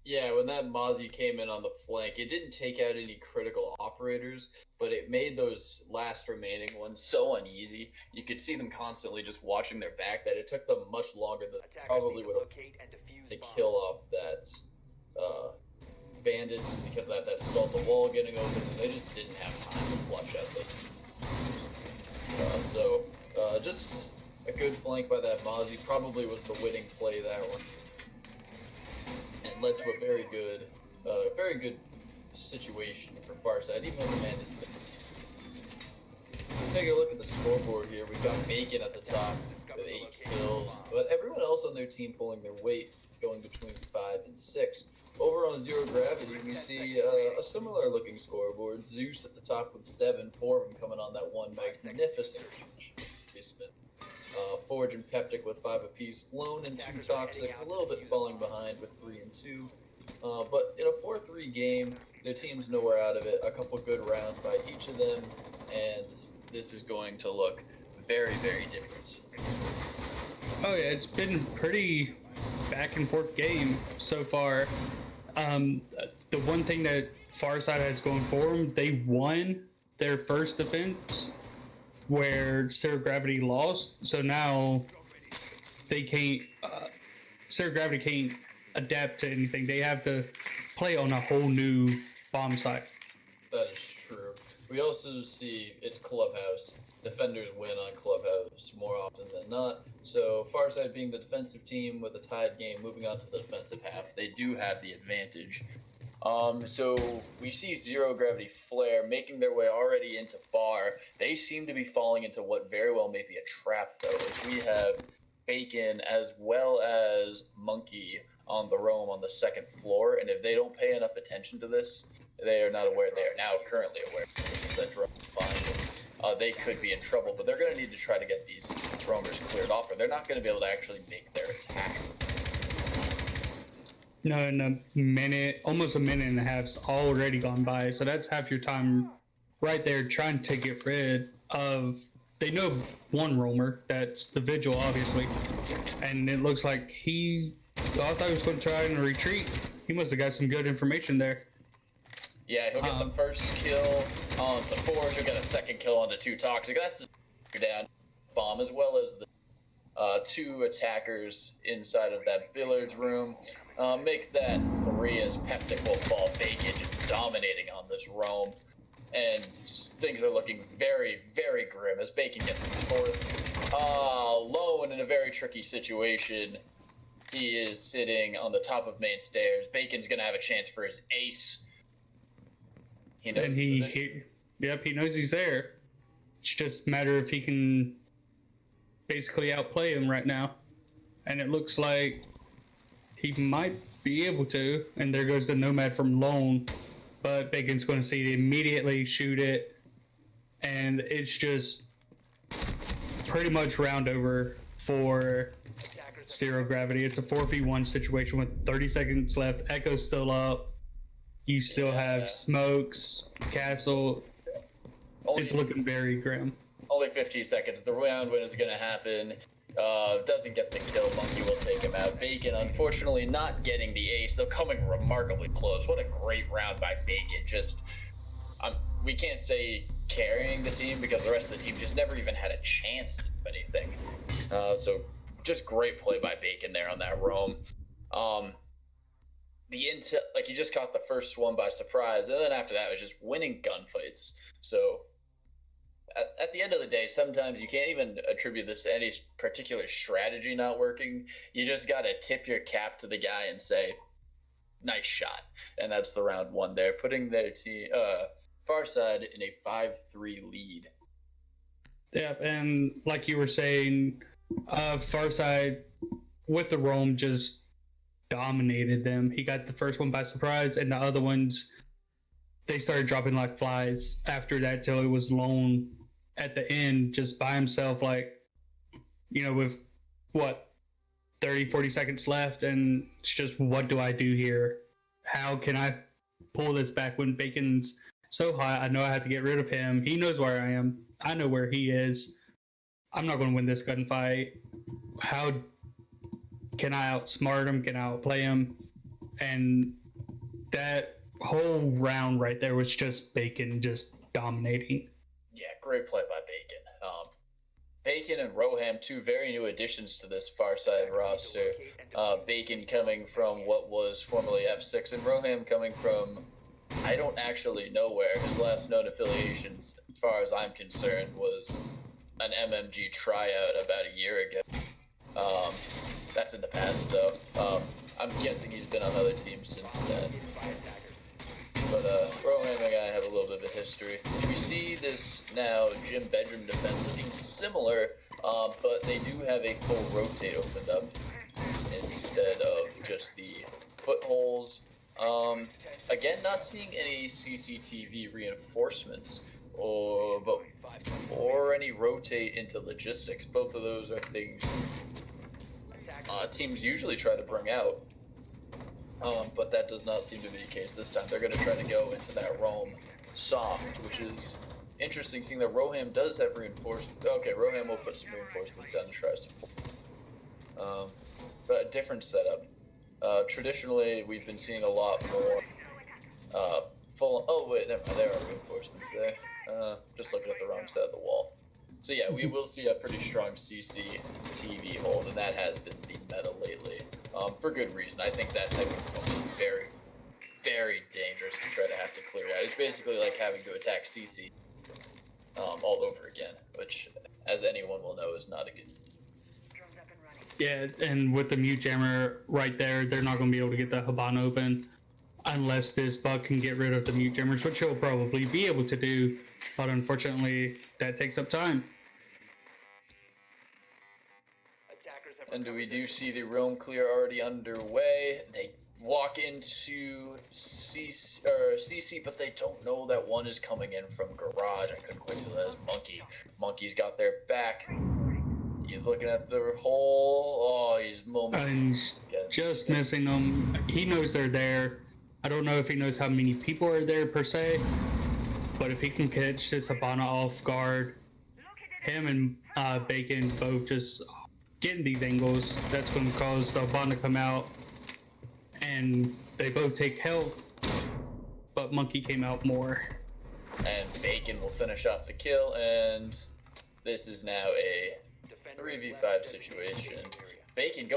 Yeah, when that Mozzie came in on the flank, it didn't take out any critical operators, but it made those last remaining ones so uneasy. You could see them constantly just watching their back that it took them much longer than they probably would have to kill off that bandit because of that stalled the wall getting open, and they just didn't have time to flush out the just a good flank by that Mozzie. Probably was the winning play that one. And led to a very good situation for Farside, even though the man is big. Take a look at the scoreboard here. We've got Bacon at the top with 8 kills, but everyone else on their team pulling their weight, going between 5 and 6. Over on ZeroGravity, we see a similar looking scoreboard. Zeus at the top with 7, 4 of them coming on that one magnificent basement. Forge and Peptic with 5 apiece. Lone and 2 Toxic, a little bit falling behind with 3 and 2. But in a 4-3 game, their team's nowhere out of it. A couple good rounds by each of them, and this is going to look very, very different. Oh yeah, it's been pretty back and forth game so far. The one thing that Farside has going for them, they won their first defense where ZeroGravity lost, so now they can't, ZeroGravity can't adapt to anything. They have to play on a whole new bomb site. That is true. We also see it's Clubhouse. Defenders win on Clubhouse more often than not. So Farside being the defensive team with a tied game, moving on to the defensive half, they do have the advantage. So we see ZeroGravity Flare making their way already into Bar. They seem to be falling into what very well may be a trap, though, as we have Bacon as well as Monkey on the roam on the second floor, and if they don't pay enough attention to this, they are not aware. They are now currently aware that drone they could be in trouble, but they're going to need to try to get these roamers cleared off, or they're not going to be able to actually make their attack. No, in a minute, almost a minute and a half's already gone by, so that's half your time right there trying to get rid of they know one roamer. That's the Vigil, obviously. And it looks like I thought he was going to try and retreat. He must have got some good information there. Yeah, he'll get the first kill on the Forge. He'll get a second kill on the 2 Toxic. That's the down bomb, as well as the 2 attackers inside of that billiards room. Make that 3 as Peptic will fall. Bacon just dominating on this roam. And things are looking very, very grim as Bacon gets his 4th. Lone in a very tricky situation. He is sitting on the top of main stairs. Bacon's going to have a chance for his ace. He knows he knows he's there. It's just a matter if he can basically outplay him right now. And it looks like he might be able to. And there goes the Nomad from Lone. But Bacon's going to see it immediately, shoot it. And it's just pretty much round over for ZeroGravity. It's a 4v1 situation with 30 seconds left. Echo's still up. You still have Smokes, Castle. It's looking very grim. Only 15 seconds. The round win is going to happen. Doesn't get the kill. Monkey will take him out. Bacon, unfortunately, not getting the ace, though coming remarkably close. What a great round by Bacon. Just, we can't say carrying the team because the rest of the team just never even had a chance to do anything. So just great play by Bacon there on that roam. The intel, like, he just caught the first one by surprise, and then after that it was just winning gunfights. So at the end of the day, sometimes you can't even attribute this to any particular strategy not working. You just got to tip your cap to the guy and say, nice shot. And that's the round 1 there, putting their team, Farside in a 5-3 lead. Yeah, and like you were saying, Farside with the roam just dominated them. He got the first one by surprise, and the other ones, they started dropping like flies after that till it was Lone at the end just by himself, like, you know, with what, 30-40 seconds left, and it's just, what do I do here? How can I pull this back when Bacon's so high? I know I have to get rid of him. He knows where I am. I know where he is. I'm not going to win this gunfight. How can I outsmart him? Can I outplay him? And that whole round right there was just Bacon just dominating. Yeah, great play by Bacon. Bacon and Roham, 2 very new additions to this Farside roster. Bacon coming from what was formerly F6, and Roham coming from, I don't actually know where. His last known affiliations, as far as I'm concerned, was an MMG tryout about a year ago. That's in the past, though. I'm guessing he's been on other teams since then. But Roham and I have a little bit of a history. We see this now gym bedroom defense looking similar, but they do have a full rotate opened up instead of just the footholes. Again, not seeing any CCTV reinforcements or any rotate into logistics. Both of those are things teams usually try to bring out. But that does not seem to be the case this time. They're going to try to go into that roam soft, which is interesting, seeing that Roham does have reinforcements. Okay, Roham will put some reinforcements down to try support. But a different setup. Traditionally, we've been seeing a lot more full. Oh wait, never mind. There are reinforcements there. Just looking at the wrong side of the wall. So yeah, we will see a pretty strong CCTV hold, and that has been the meta lately. For good reason. I think that type of hold is very, very dangerous to try to have to clear out. It's basically like having to attack CC all over again, which, as anyone will know, is not a good. Yeah, and with the mute jammer right there, they're not going to be able to get the Habana open unless this bug can get rid of the mute jammers, which he'll probably be able to do, but unfortunately, that takes up time. And we do see the roam clear already underway. They walk into CC, but they don't know that one is coming in from garage. I couldn't quite tell that as Monkey. Monkey's got their back. He's looking at the hole. Oh, he's and just missing them. He knows they're there. I don't know if he knows how many people are there per se, but if he can catch this Habana off guard, him and Bacon both just getting these angles. That's going to cause the bond to come out, and they both take health, but Monkey came out more. And Bacon will finish off the kill, and this is now a 3v5 situation. Bacon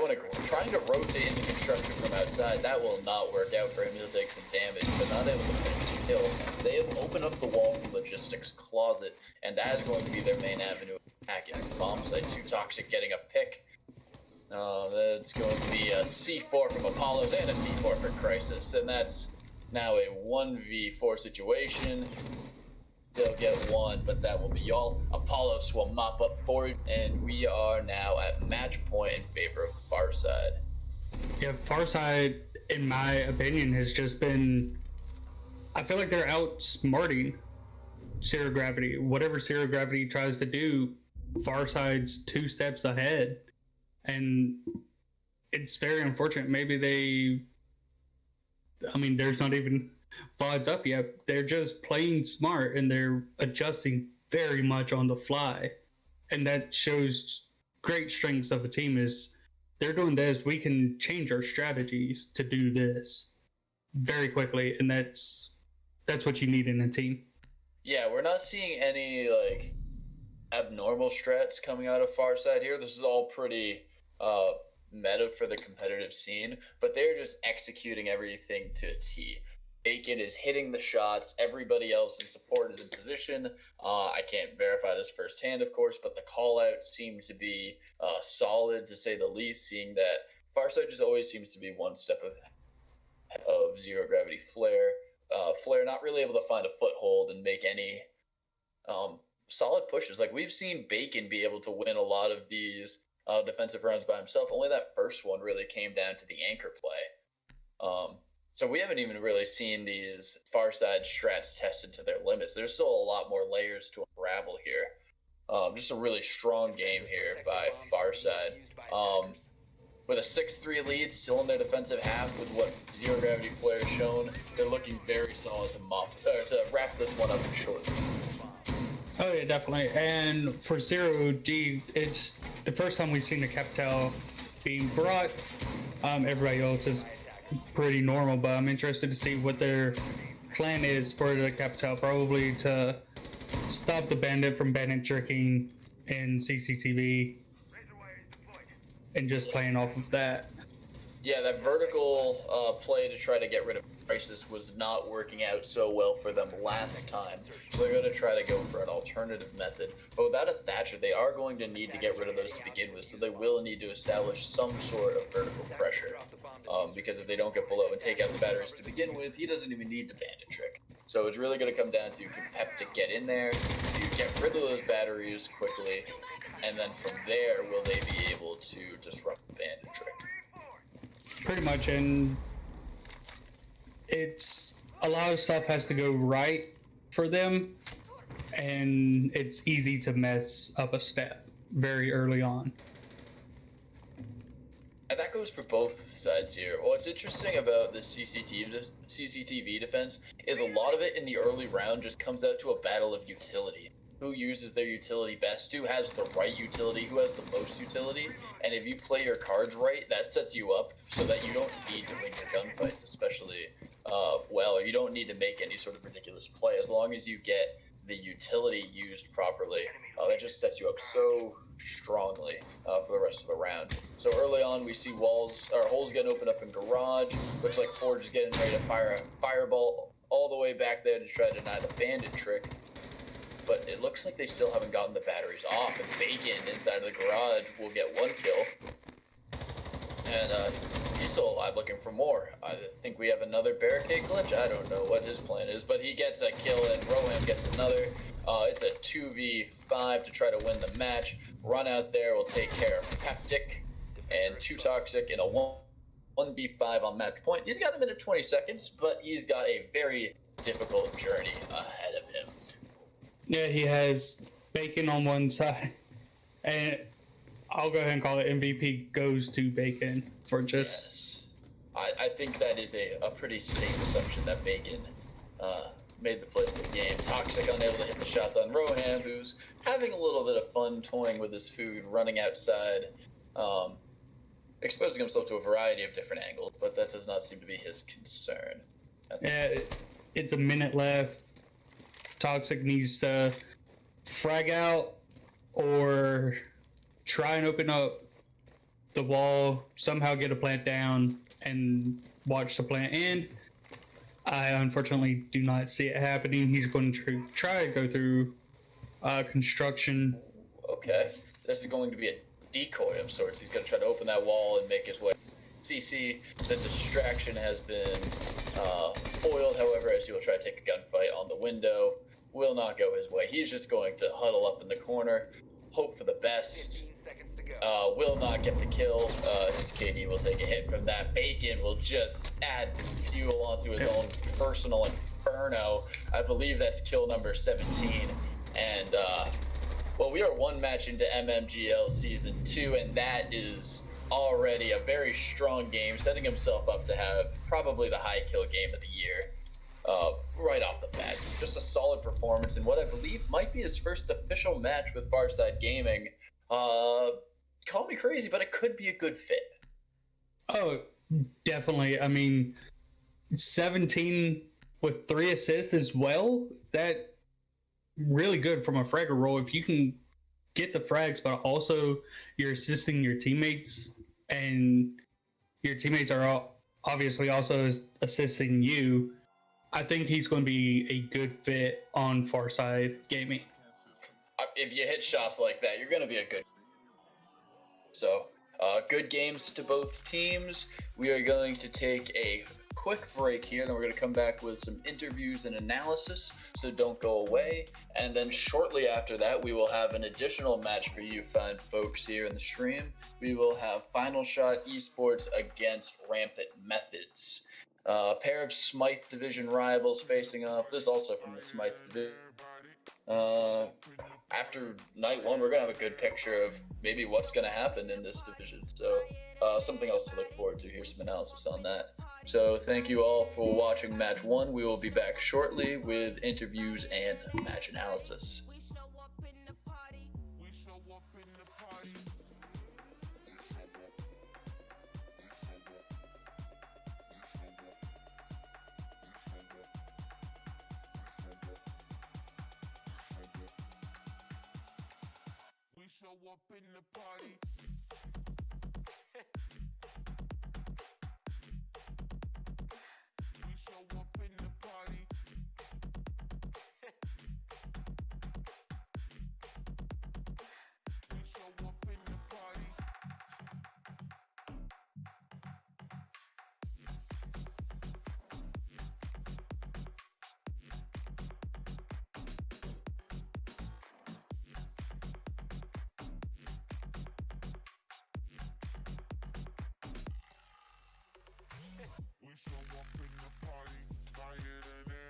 trying to rotate into construction from outside. That will not work out for him. He'll take some damage, but not able to finish the kill. They have opened up the wall from Logistics Closet, and that is going to be their main avenue of attacking. Bomb site 2 Toxic getting a pick. That's going to be a C4 from Apollos and a C4 for Crisis, and that's now a 1v4 situation. They'll get one, but that will be y'all. Apollos will mop up forward, and we are now at match point in favor of Farside. Yeah, Farside, in my opinion, has just been... I feel like they're outsmarting ZeroGravity. Whatever ZeroGravity tries to do, Farside's 2 steps ahead. And it's very unfortunate. Maybe there's not even VODs up yet. They're just playing smart, and they're adjusting very much on the fly. And that shows great strengths of a team is they're doing this. We can change our strategies to do this very quickly. And that's what you need in a team. Yeah, we're not seeing any abnormal strats coming out of Farside here. This is all pretty meta for the competitive scene, but they're just executing everything to a T. Bacon is hitting the shots. Everybody else in support is in position. I can't verify this firsthand, of course, but the call-outs seem to be solid, to say the least, seeing that Farside just always seems to be one step ahead of ZeroGravity Flare. Flare not really able to find a foothold and make any solid pushes. Like, we've seen Bacon be able to win a lot of these defensive rounds by himself. Only that first one really came down to the anchor play. So we haven't even really seen these Farside strats tested to their limits. There's still a lot more layers to unravel here. Just a really strong game here by Farside. With a 6-3 lead, still in their defensive half with what ZeroGravity Flare has shown, they're looking very solid to wrap this one up in short. Oh yeah, definitely. And for Zero G, it's the first time we've seen the Capital being brought. Everybody else is pretty normal, but I'm interested to see what their plan is for the Capital. Probably to stop the bandit from bandit tricking in CCTV and just playing off of that. Yeah, that vertical play to try to get rid of Crisis was not working out so well for them last time, so they're going to try to go for an alternative method. But without a Thatcher, they are going to need to get rid of those to begin with, so they will need to establish some sort of vertical pressure. Because if they don't get below and take out the batteries to begin with, he doesn't even need the bandit trick. So it's really going to come down to, can Peptic get in there, to get rid of those batteries quickly, and then from there, will they be able to disrupt the bandit trick? Pretty much, and it's a lot of stuff has to go right for them, and it's easy to mess up a step very early on. And that goes for both sides here. What's interesting about the CCTV defense is a lot of it in the early round just comes out to a battle of utility. Who uses their utility best, who has the right utility, who has the most utility, and if you play your cards right, that sets you up so that you don't need to win your gunfights, especially well, or you don't need to make any sort of ridiculous play. As long as you get the utility used properly, that just sets you up so strongly for the rest of the round. So early on, we see holes getting opened up in garage. Looks like Forge is getting ready to fire a fireball all the way back there to try to deny the bandit trick. But it looks like they still haven't gotten the batteries off, and Bacon inside of the garage will get one kill. And he's still alive looking for more. I think we have another barricade glitch. I don't know what his plan is, but he gets a kill and Rohan gets another. It's a 2v5 to try to win the match. Run out there will take care of Peptic and 2 Toxic in a 1v5 on match point. He's got a minute 20 seconds, but he's got a very difficult journey ahead of him. Yeah, he has Bacon on one side, and I'll go ahead and call it MVP goes to Bacon for just... Yes. I think that is a pretty safe assumption that Bacon made the plays of the game. Toxic unable to hit the shots on Rohan, who's having a little bit of fun toying with his food, running outside, exposing himself to a variety of different angles, but that does not seem to be his concern. Yeah, it's a minute left. Toxic needs to frag out or try and open up the wall, somehow get a plant down, and watch the plant end. I unfortunately do not see it happening. He's going to try to go through construction. Okay, this is going to be a decoy of sorts. He's going to try to open that wall and make his way. CC, the distraction has been foiled, however, as he will try to take a gunfight on the window. Will not go his way. He's just going to huddle up in the corner, hope for the best. Will not get the kill. His KD will take a hit from that. Bacon will just add fuel onto his own personal inferno. I believe that's kill number 17. And, well, we are one match into MMGL Season 2, and that is already a very strong game, setting himself up to have probably the high kill game of the year. Right off the bat. Just a solid performance in what I believe might be his first official match with Farside Gaming. Call me crazy, but it could be a good fit. Oh, definitely. I mean, 17 with 3 assists as well. That really good from a fragger role. If you can get the frags, but also you're assisting your teammates, and your teammates are obviously also assisting you, I think he's going to be a good fit on Farside Gaming. If you hit shots like that, you're going to be a good. So, good games to both teams. We are going to take a quick break here, then we're going to come back with some interviews and analysis, so don't go away. And then shortly after that, we will have an additional match for you fine folks here in the stream. We will have Final Shot Esports against Rampant Methods. A pair of Smythe Division rivals facing off. This is also from the Smythe Division. After night one, we're going to have a good picture of maybe what's going to happen in this division. So something else to look forward to. Here's some analysis on that. So thank you all for watching match one. We will be back shortly with interviews and match analysis. Show up in the party. We show up in the party. We show up in the party. We show up in the party, fire than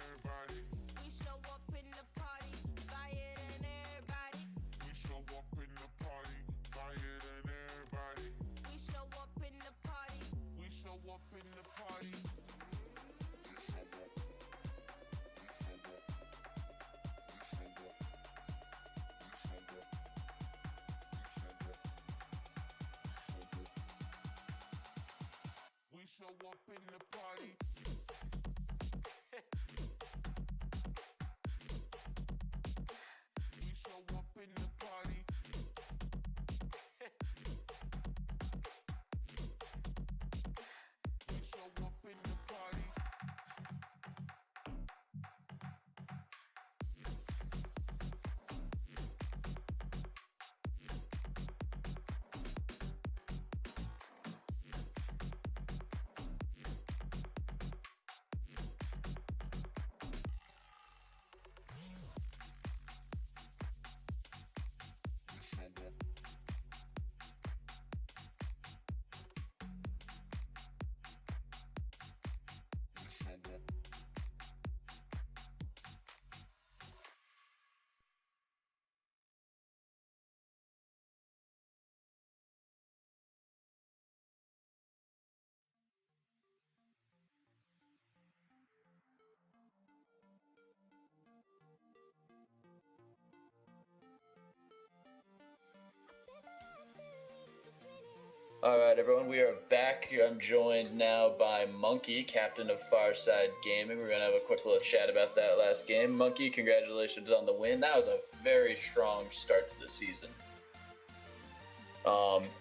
All right, everyone, we are back. I'm joined now by Monkey, captain of Farside Gaming. We're going to have a quick little chat about that last game. Monkey, congratulations on the win. That was a very strong start to the season.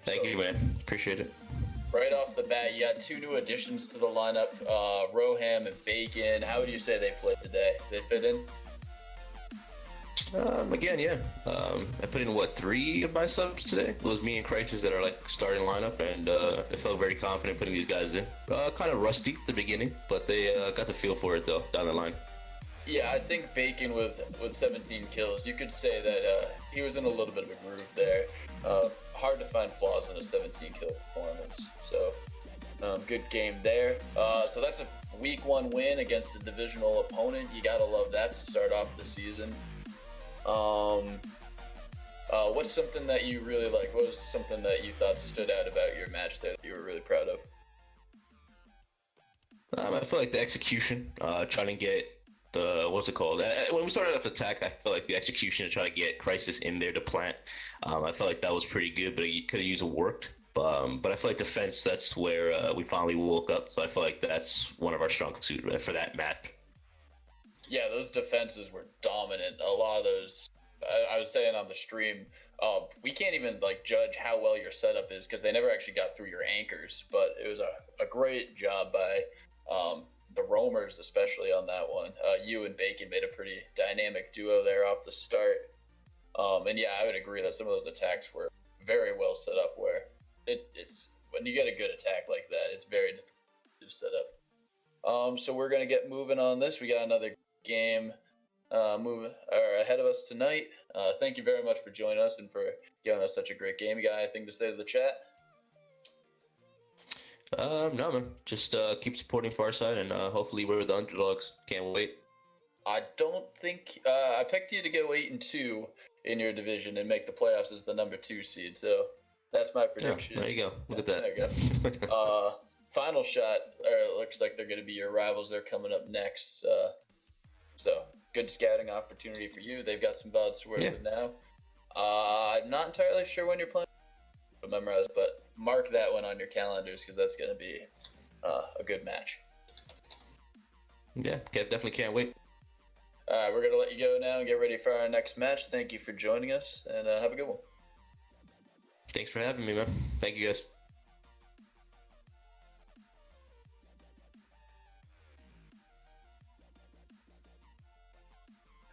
Thank you, man. Appreciate it. Right off the bat, you got 2 new additions to the lineup, Roham and Bacon. How would you say they played today? They fit in? Again, yeah. I put in 3 of my subs today. It was me and Crisis that are like starting lineup, and I felt very confident putting these guys in. Kind of rusty at the beginning, but they got the feel for it though down the line. Yeah, I think Bacon with 17 kills, you could say that he was in a little bit of a groove there. Hard to find flaws in a 17 kill performance. So good game there. So that's a week 1 win against a divisional opponent. You gotta love that to start off the season. What's something that you really like? What was something that you thought stood out about your match there that you were really proud of? I feel like the execution, trying to get the, what's it called? When we started off attack, I felt like the execution to try to get Crisis in there to plant. I felt like that was pretty good, but it could have used a worked. But I feel like defense, that's where we finally woke up. So I feel like that's one of our strong suit for that map. Yeah, those defenses were dominant. A lot of those, I was saying on the stream, we can't even like judge how well your setup is because they never actually got through your anchors. But it was a great job by the roamers, especially on that one. You and Bacon made a pretty dynamic duo there off the start. And yeah, I would agree that some of those attacks were very well set up. Where it's when you get a good attack like that, it's very difficult to set up. So we're gonna get moving on this. We got another game ahead of us tonight. Thank you very much for joining us and for giving us such a great game. You got anything to say to the chat? No, man. Just keep supporting Farside, and hopefully we're the underdogs. Can't wait. I don't think I picked you to go 8-2 in your division and make the playoffs as the number 2 seed. So that's my prediction. Yeah, there you go. Look at that. There you go. Final shot. It looks like they're going to be your rivals. They're coming up next. So good scouting opportunity for you. They've got some vods to work with now. I'm not entirely sure when you're playing to memorize, but mark that one on your calendars because that's going to be a good match. Yeah, definitely can't wait. We're going to let you go now and get ready for our next match. Thank you for joining us, and have a good one. Thanks for having me, man. Thank you, guys.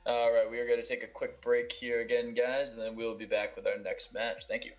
All right, we are going to take a quick break here again, guys, and then we'll be back with our next match. Thank you.